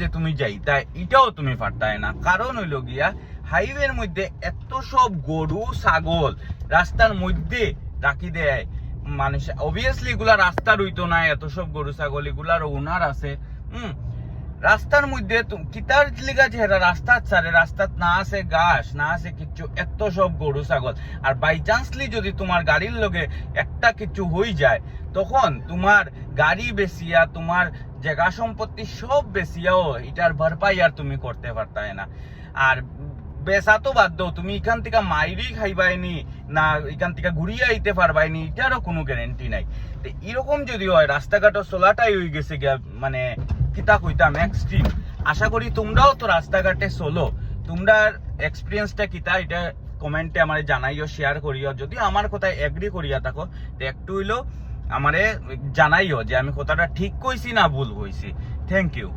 যে তুমি যাইতা এটাও তুমি পারতায় না। কারণ হইল গিয়া হাইওয়ের মধ্যে এত সব গরু ছাগল রাস্তার মধ্যে রাখি দেয় মানুষ। অবভিয়াসলি এগুলা রাস্তার হইতো না, এত সব গরু ছাগল এগুলার ওনার আছে। রাস্তার মধ্যে কিতার লিগা যে রাস্তার ছাড়ে, রাস্তাত না আছে ঘাস না আছে কিছু, এত সব গরু ছাগল। আর বাই চান্সলি যদি তোমার গাড়ির লগে একটা কিছু হয়ে যায়, তখন তোমার গাড়ি বেচিয়া তোমার জায়গা সম্পত্তি সব বেচিয়াও এটার ভরপাই আর তুমি করতে পারতাই না। আর বেচা তো বাদ দাও, তুমি এখান থেকে মাইরি খাইবাইনি না এখান থেকে ঘুরিয়ে আইতে পারবাইনি, এটারও কোনো গ্যারেন্টি নাই। তো এরকম যদি হয় রাস্তাঘাটও চলাটাই হয়ে গেছে গিয়া মানে কিতা কইতাম এক্সট্রিম। আশা করি তোমরাও তো রাস্তাঘাটে চলো, তোমরার এক্সপিরিয়েন্সটা কিতা এটা কমেন্টে আমারে জানাইও, শেয়ার করিও। যদি আমার কথায় এগ্রি করিয়া থাকো তো একটু হইলো আমারে জানাইও যে আমি কথাটা ঠিক কইছি না ভুল কইছি। Thank you.